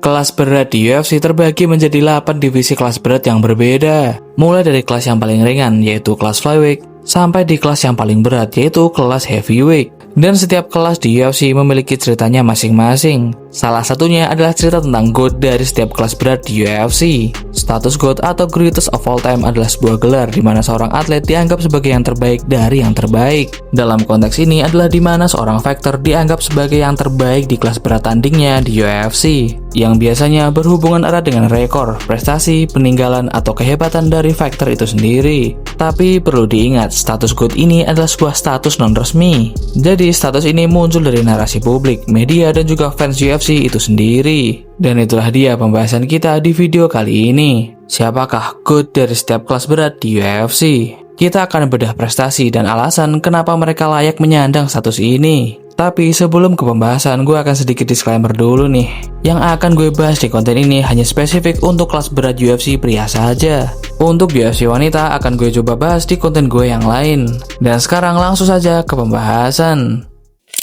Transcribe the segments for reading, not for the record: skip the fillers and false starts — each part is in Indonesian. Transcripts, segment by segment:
Kelas berat di UFC terbagi menjadi 8 divisi kelas berat yang berbeda. Mulai dari kelas yang paling ringan yaitu kelas flyweight, sampai di kelas yang paling berat yaitu kelas heavyweight. Dan setiap kelas di UFC memiliki ceritanya masing-masing. Salah satunya adalah cerita tentang GOAT dari setiap kelas berat di UFC. Status GOAT atau Greatest of All Time adalah sebuah gelar di mana seorang atlet dianggap sebagai yang terbaik dari yang terbaik. Dalam konteks ini adalah di mana seorang fighter dianggap sebagai yang terbaik di kelas berat tandingnya di UFC, yang biasanya berhubungan erat dengan rekor, prestasi, peninggalan, atau kehebatan dari fighter itu sendiri. Tapi perlu diingat, status GOAT ini adalah sebuah status non-resmi. Jadi status ini muncul dari narasi publik, media, dan juga fans UFC itu sendiri. Dan itulah dia pembahasan kita di video kali ini. Siapakah GOAT dari setiap kelas berat di UFC? Kita akan bedah prestasi dan alasan kenapa mereka layak menyandang status ini. Tapi sebelum ke pembahasan, gue akan sedikit disclaimer dulu nih. Yang akan gue bahas di konten ini hanya spesifik untuk kelas berat UFC pria saja. Untuk UFC wanita akan gue coba bahas di konten gue yang lain. Dan sekarang langsung saja ke pembahasan.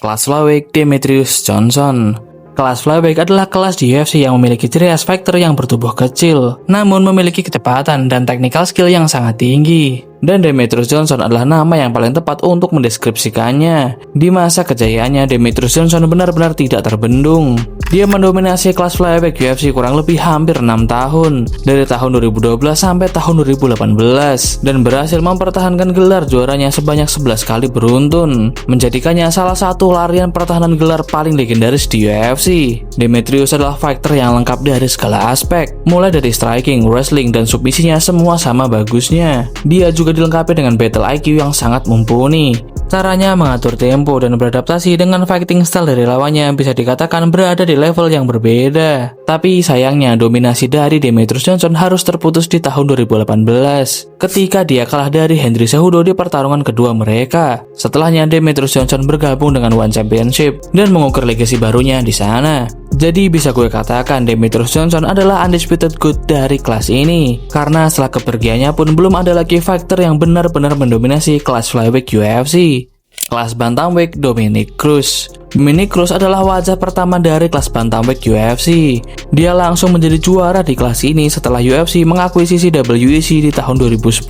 Kelas flyweight Demetrius Johnson. Kelas flyweight adalah kelas di UFC yang memiliki ciri khas fighter yang bertubuh kecil, namun memiliki kecepatan dan technical skill yang sangat tinggi. Dan Demetrius Johnson adalah nama yang paling tepat untuk mendeskripsikannya. Di masa kejayaannya, Demetrius Johnson benar-benar tidak terbendung. Dia mendominasi kelas flyweight UFC kurang lebih hampir 6 tahun, dari tahun 2012 sampai tahun 2018, dan berhasil mempertahankan gelar juaranya sebanyak 11 kali beruntun, menjadikannya salah satu larian pertahanan gelar paling legendaris di UFC. Demetrius adalah fighter yang lengkap dari segala aspek, mulai dari striking, wrestling, dan submisinya semua sama bagusnya. Dia juga dilengkapi dengan battle IQ yang sangat mumpuni. Caranya mengatur tempo dan beradaptasi dengan fighting style dari lawannya bisa dikatakan berada di level yang berbeda. Tapi sayangnya dominasi dari Demetrius Johnson harus terputus di tahun 2018 ketika dia kalah dari Henry Cejudo di pertarungan kedua mereka. Setelahnya Demetrius Johnson bergabung dengan One Championship dan mengukir legasi barunya di sana. Jadi bisa gue katakan Demetrius Johnson adalah undisputed GOAT dari kelas ini, karena setelah kepergiannya pun belum ada lagi fighter yang benar-benar mendominasi kelas flyweight UFC. Kelas bantamweight Dominick Cruz. Dominick Cruz adalah wajah pertama dari kelas bantamweight UFC. Dia langsung menjadi juara di kelas ini setelah UFC mengakuisisi WEC di tahun 2010.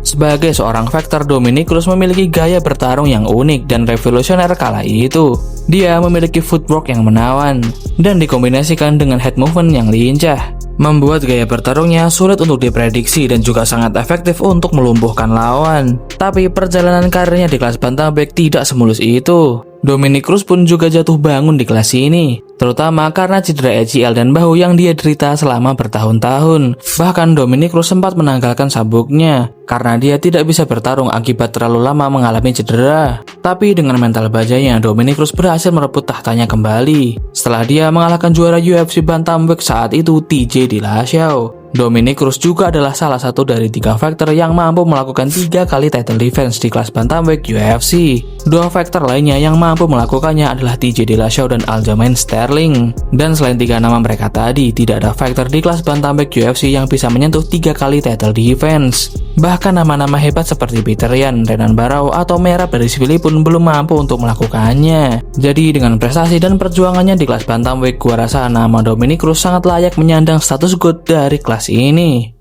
Sebagai seorang fighter, Dominick Cruz memiliki gaya bertarung yang unik dan revolusioner kala itu. Dia memiliki footwork yang menawan dan dikombinasikan dengan head movement yang lincah, membuat gaya bertarungnya sulit untuk diprediksi dan juga sangat efektif untuk melumpuhkan lawan. Tapi perjalanan karirnya di kelas bantamweight tidak semulus itu. Dominick Cruz pun juga jatuh bangun di kelas ini, terutama karena cedera ACL dan bahu yang dia derita selama bertahun-tahun. Bahkan Dominick Cruz sempat menanggalkan sabuknya karena dia tidak bisa bertarung akibat terlalu lama mengalami cedera. Tapi dengan mental bajanya, Dominick Cruz berhasil merebut tahtanya kembali setelah dia mengalahkan juara UFC bantamweight saat itu TJ Dillashaw. Dominick Cruz juga adalah salah satu dari 3 fighter yang mampu melakukan 3 kali title defense di kelas bantamweight UFC. 2 fighter lainnya yang mampu melakukannya adalah TJ Dillashaw dan Aljamain Sterling. Dan selain 3 nama mereka tadi, tidak ada fighter di kelas bantamweight UFC yang bisa menyentuh 3 kali title defense. Bahkan nama-nama hebat seperti Peter Yan, Renan Barão, atau Merab dari Sivili pun belum mampu untuk melakukannya. Jadi dengan prestasi dan perjuangannya di kelas bantamweight, gua rasa nama Dominick Cruz sangat layak menyandang status GOAT dari kelas ini.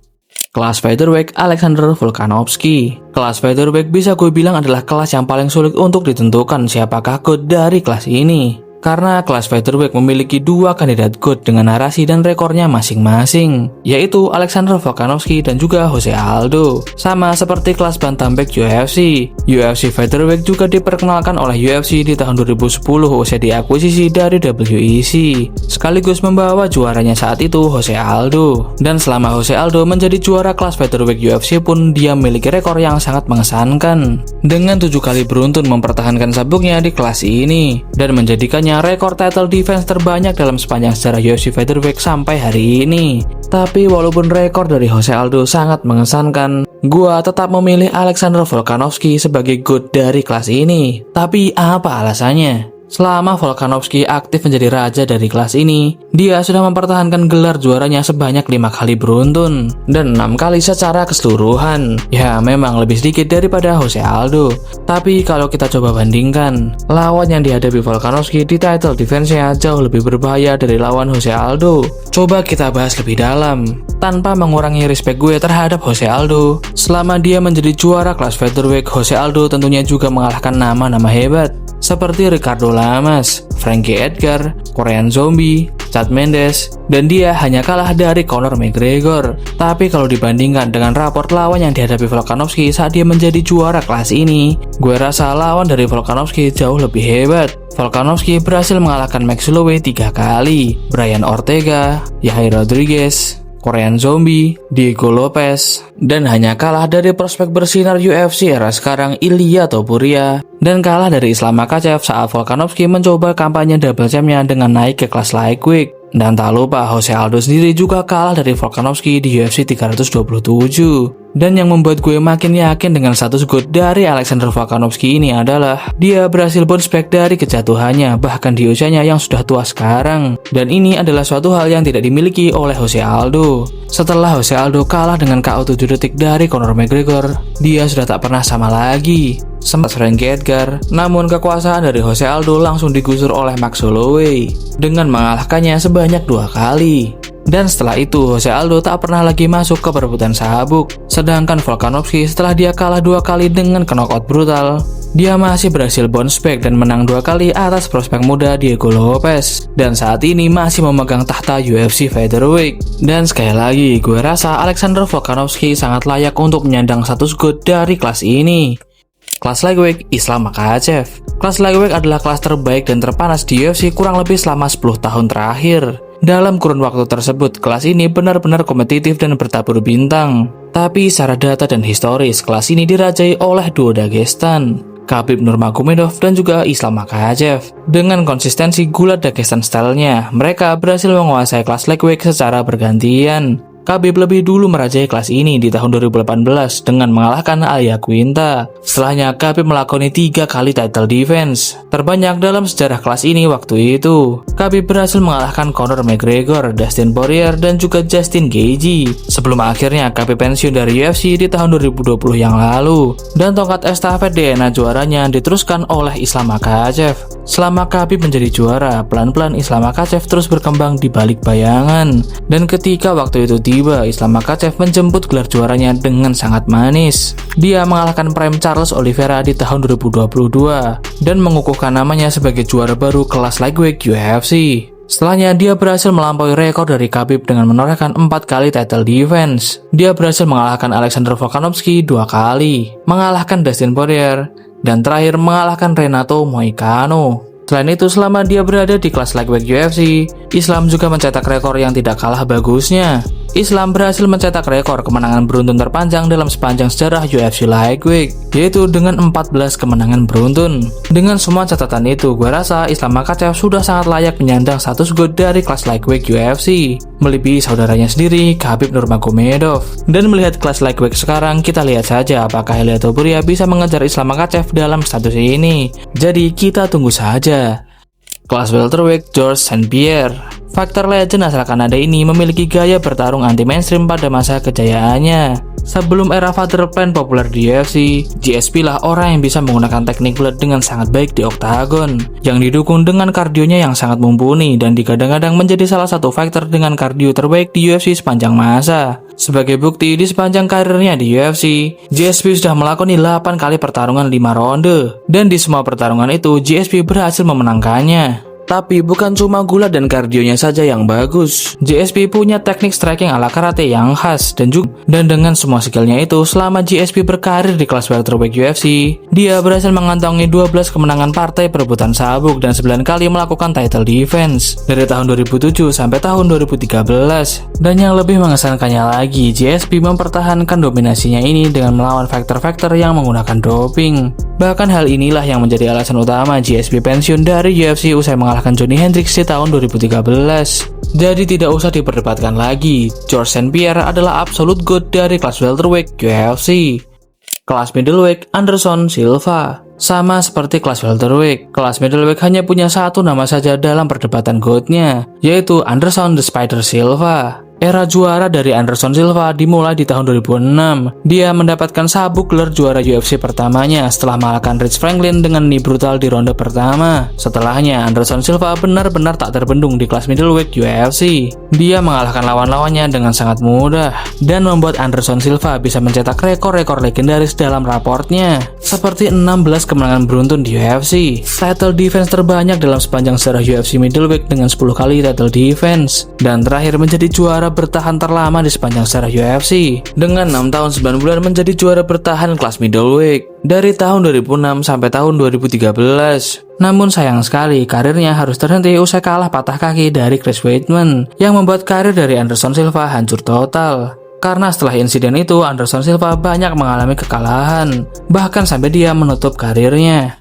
Kelas featherweight Alexander Volkanovski. Kelas featherweight bisa gue bilang adalah kelas yang paling sulit untuk ditentukan siapakah GOAT dari kelas ini. Karena kelas featherweight memiliki 2 kandidat GOAT dengan narasi dan rekornya masing-masing, yaitu Alexander Volkanovski dan juga Jose Aldo. Sama seperti kelas bantamweight UFC. UFC featherweight juga diperkenalkan oleh UFC di tahun 2010 usai diakuisisi dari WEC, sekaligus membawa juaranya saat itu Jose Aldo. Dan selama Jose Aldo menjadi juara kelas featherweight UFC pun dia memiliki rekor yang sangat mengesankan, dengan 7 kali beruntun mempertahankan sabuknya di kelas ini dan menjadikannya rekor title defense terbanyak dalam sepanjang sejarah UFC featherweight sampai hari ini. Tapi walaupun rekor dari Jose Aldo sangat mengesankan, gua tetap memilih Alexander Volkanovski sebagai GOAT dari kelas ini. Tapi apa alasannya? Selama Volkanovski aktif menjadi raja dari kelas ini, dia sudah mempertahankan gelar juaranya sebanyak 5 kali beruntun dan 6 kali secara keseluruhan. Ya, memang lebih sedikit daripada Jose Aldo. Tapi kalau kita coba bandingkan, lawan yang dihadapi Volkanovski di title defense-nya jauh lebih berbahaya dari lawan Jose Aldo. Coba kita bahas lebih dalam. Tanpa mengurangi respect gue terhadap Jose Aldo, selama dia menjadi juara kelas featherweight, Jose Aldo tentunya juga mengalahkan nama-nama hebat seperti Ricardo Lamas, Frankie Edgar, Korean Zombie, Chad Mendes, dan dia hanya kalah dari Conor McGregor. Tapi kalau dibandingkan dengan raport lawan yang dihadapi Volkanovski saat dia menjadi juara kelas ini, gue rasa lawan dari Volkanovski jauh lebih hebat. Volkanovski berhasil mengalahkan Max Holloway 3 kali, Brian Ortega, Yair Rodriguez, Korean Zombie, Diego Lopez, dan hanya kalah dari prospek bersinar UFC era sekarang Ilia Topuria, dan kalah dari Islam Makhachev saat Volkanovski mencoba kampanye double champ-nya dengan naik ke kelas lightweight. Dan tak lupa Jose Aldo sendiri juga kalah dari Volkanovski di UFC 327. Dan yang membuat gue makin yakin dengan status GOAT dari Alexander Volkanovski ini adalah dia berhasil bounce back dari kejatuhannya bahkan di usianya yang sudah tua sekarang. Dan ini adalah suatu hal yang tidak dimiliki oleh Jose Aldo. Setelah Jose Aldo kalah dengan KO 7 detik dari Conor McGregor, dia sudah tak pernah sama lagi. Sempat Frankie Edgar, namun kekuasaan dari Jose Aldo langsung digusur oleh Max Holloway dengan mengalahkannya sebanyak 2 kali. Dan setelah itu Jose Aldo tak pernah lagi masuk ke perebutan sabuk. Sedangkan Volkanovski setelah dia kalah 2 kali dengan knockout brutal, dia masih berhasil bounce back dan menang 2 kali atas prospek muda Diego Lopez. Dan saat ini masih memegang tahta UFC featherweight. Dan sekali lagi gue rasa Alexander Volkanovski sangat layak untuk menyandang status GOAT dari kelas ini. Kelas lightweight Islam Makhachev. Kelas lightweight adalah kelas terbaik dan terpanas di UFC kurang lebih selama 10 tahun terakhir. Dalam kurun waktu tersebut, kelas ini benar-benar kompetitif dan bertabur bintang. Tapi secara data dan historis, kelas ini dirajai oleh duo Dagestan, Khabib Nurmagomedov dan juga Islam Makhachev. Dengan konsistensi gulat Dagestan style-nya, mereka berhasil menguasai kelas lightweight secara bergantian. Khabib lebih dulu merajai kelas ini di tahun 2018 dengan mengalahkan Alia Quinta. Setelahnya, Khabib melakoni 3 kali title defense, terbanyak dalam sejarah kelas ini waktu itu. Khabib berhasil mengalahkan Conor McGregor, Dustin Poirier, dan juga Justin Gaethje. Sebelum akhirnya Khabib pensiun dari UFC di tahun 2020 yang lalu. Dan tongkat estafet DNA juaranya diteruskan oleh Islam Makhachev. Selama Khabib menjadi juara, pelan-pelan Islam Makhachev terus berkembang di balik bayangan. Dan ketika waktu itu tiba, Islam Makhachev menjemput gelar juaranya dengan sangat manis. Dia mengalahkan Prime Charles Oliveira di tahun 2022 dan mengukuhkan namanya sebagai juara baru kelas lightweight UFC. Setelahnya, dia berhasil melampaui rekor dari Khabib dengan menorehkan 4 kali title defense. Dia berhasil mengalahkan Alexander Volkanovski 2 kali, mengalahkan Dustin Poirier, dan terakhir mengalahkan Renato Moicano. Selain itu, selama dia berada di kelas lightweight UFC, Islam juga mencetak rekor yang tidak kalah bagusnya. Islam berhasil mencetak rekor kemenangan beruntun terpanjang dalam sepanjang sejarah UFC lightweight, yaitu dengan 14 kemenangan beruntun. Dengan semua catatan itu, gue rasa Islam Makhachev sudah sangat layak menyandang status GOAT dari kelas lightweight UFC, melebihi saudaranya sendiri, Khabib Nurmagomedov. Dan melihat kelas lightweight sekarang, kita lihat saja apakah Ilia Topuria bisa mengejar Islam Makhachev dalam status ini. Jadi kita tunggu saja. Kelas welterweight Georges St. Pierre. Faktor legend asal Kanada ini memiliki gaya bertarung anti-mainstream pada masa kejayaannya. Sebelum era Father Plan populer di UFC, GSP lah orang yang bisa menggunakan teknik blood dengan sangat baik di oktagon, yang didukung dengan kardionya yang sangat mumpuni dan digadang-gadang menjadi salah satu fighter dengan kardio terbaik di UFC sepanjang masa. Sebagai bukti, di sepanjang karirnya di UFC, GSP sudah melakoni 8 kali pertarungan 5 ronde, dan di semua pertarungan itu GSP berhasil memenangkannya. Tapi bukan cuma gulat dan kardionya saja yang bagus. GSP punya teknik striking ala karate yang khas dan dengan semua skillnya itu, selama GSP berkarir di kelas welterweight UFC, dia berhasil mengantongi 12 kemenangan partai perebutan sabuk dan 9 kali melakukan title defense dari tahun 2007 sampai tahun 2013. Dan yang lebih mengesankannya lagi, GSP mempertahankan dominasinya ini dengan melawan faktor-faktor yang menggunakan doping. Bahkan hal inilah yang menjadi alasan utama GSP pensiun dari UFC usai mengalahkan Johnny Hendricks di tahun 2013. Jadi tidak usah diperdebatkan lagi, Georges St. Pierre adalah absolute GOAT dari kelas welterweight UFC. Kelas middleweight Anderson Silva. Sama seperti kelas welterweight, kelas middleweight hanya punya satu nama saja dalam perdebatan GOAT-nya, yaitu Anderson the Spider Silva. Era juara dari Anderson Silva dimulai di tahun 2006. Dia mendapatkan sabuk gelar juara UFC pertamanya setelah mengalahkan Rich Franklin dengan knee brutal di ronde pertama. Setelahnya, Anderson Silva benar-benar tak terbendung di kelas middleweight UFC. Dia mengalahkan lawan-lawannya dengan sangat mudah dan membuat Anderson Silva bisa mencetak rekor-rekor legendaris dalam raportnya, seperti 16 kemenangan beruntun di UFC, title defense terbanyak dalam sepanjang sejarah UFC middleweight dengan 10 kali title defense, dan terakhir menjadi juara bertahan terlama di sepanjang sejarah UFC dengan 6 tahun 9 bulan menjadi juara bertahan kelas middleweight dari tahun 2006 sampai tahun 2013. Namun sayang sekali karirnya harus terhenti usai kalah patah kaki dari Chris Weidman yang membuat karir dari Anderson Silva hancur total. Karena setelah insiden itu Anderson Silva banyak mengalami kekalahan, bahkan sampai dia menutup karirnya.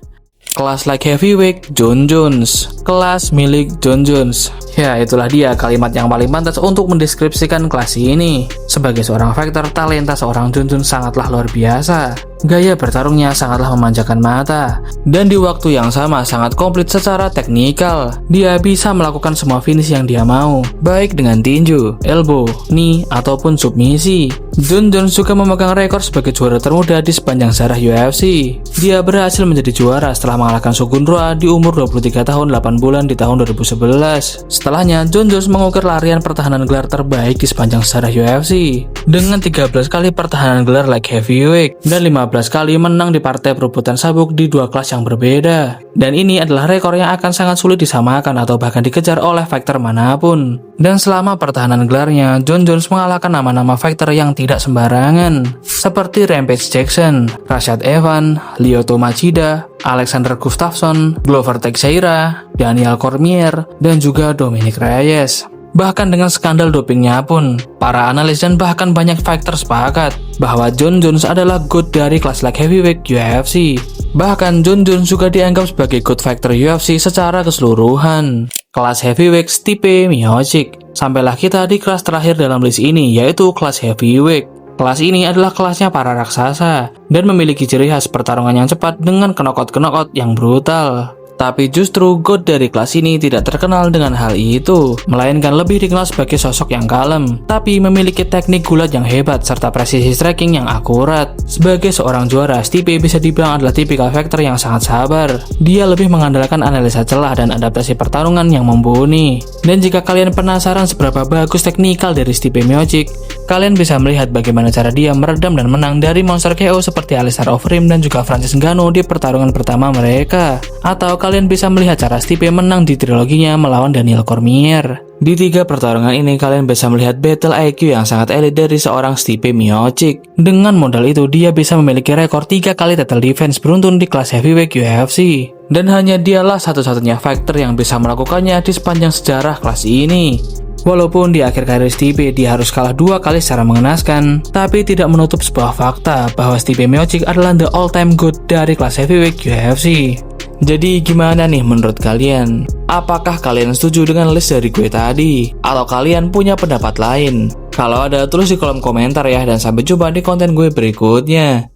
Kelas light heavyweight Jon Jones, kelas milik Jon Jones. Ya, itulah dia kalimat yang paling pantas untuk mendeskripsikan kelas ini. Sebagai seorang fighter, talenta seorang Jon Jones sangatlah luar biasa. Gaya bertarungnya sangatlah memanjakan mata, dan di waktu yang sama sangat komplit secara teknikal. Dia bisa melakukan semua finish yang dia mau, baik dengan tinju, elbow, knee, ataupun submisi. Jon Jones juga memegang rekor sebagai juara termuda di sepanjang sejarah UFC. Dia berhasil menjadi juara setelah mengalahkan Shogun Rua di umur 23 tahun 8 bulan di tahun 2011. Setelahnya, Jon Jones mengukir larian pertahanan gelar terbaik di sepanjang sejarah UFC dengan 13 kali pertahanan gelar light heavyweight dan 15 kali menang di partai perebutan sabuk di dua kelas yang berbeda. Dan ini adalah rekor yang akan sangat sulit disamakan atau bahkan dikejar oleh fighter manapun. Dan selama pertahanan gelarnya, Jon Jones mengalahkan nama-nama fighter yang tidak sembarangan, seperti Rampage Jackson, Rashad Evans, Lyoto Machida, Alexander Gustafsson, Glover Teixeira, Daniel Cormier, dan juga Dominic Reyes. Bahkan dengan skandal dopingnya pun, para analis dan bahkan banyak fighter sepakat bahwa Jon Jones adalah GOAT dari kelas light heavyweight UFC. Bahkan Jon Jones juga dianggap sebagai GOAT fighter UFC secara keseluruhan. Kelas heavyweight Stipe Miocic. Sampailah kita di kelas terakhir dalam list ini, yaitu kelas heavyweight. Kelas ini adalah kelasnya para raksasa dan memiliki ciri khas pertarungan yang cepat dengan knockout yang brutal. Tapi justru GOAT dari kelas ini tidak terkenal dengan hal itu, melainkan lebih dikenal sebagai sosok yang kalem, tapi memiliki teknik gulat yang hebat serta presisi striking yang akurat. Sebagai seorang juara, Stipe bisa dibilang adalah tipikal fighter yang sangat sabar. Dia lebih mengandalkan analisa celah dan adaptasi pertarungan yang mumpuni. Dan jika kalian penasaran seberapa bagus teknikal dari Stipe Miocic, kalian bisa melihat bagaimana cara dia meredam dan menang dari monster KO seperti Alistair Overeem dan juga Francis Ngannou di pertarungan pertama mereka. Atau kalian bisa melihat cara Stipe menang di triloginya melawan Daniel Cormier. Di 3 pertarungan ini kalian bisa melihat battle IQ yang sangat elit dari seorang Stipe Miocic. Dengan modal itu dia bisa memiliki rekor 3 kali title defense beruntun di kelas heavyweight UFC. Dan hanya dialah satu-satunya fighter yang bisa melakukannya di sepanjang sejarah kelas ini. Walaupun di akhir karir Stipe dia harus kalah 2 kali secara mengenaskan, tapi tidak menutup sebuah fakta bahwa Stipe Miocic adalah the all-time GOAT dari kelas heavyweight UFC. Jadi gimana nih menurut kalian? Apakah kalian setuju dengan list dari gue tadi? Atau kalian punya pendapat lain? Kalau ada tulis di kolom komentar ya, dan sampai jumpa di konten gue berikutnya.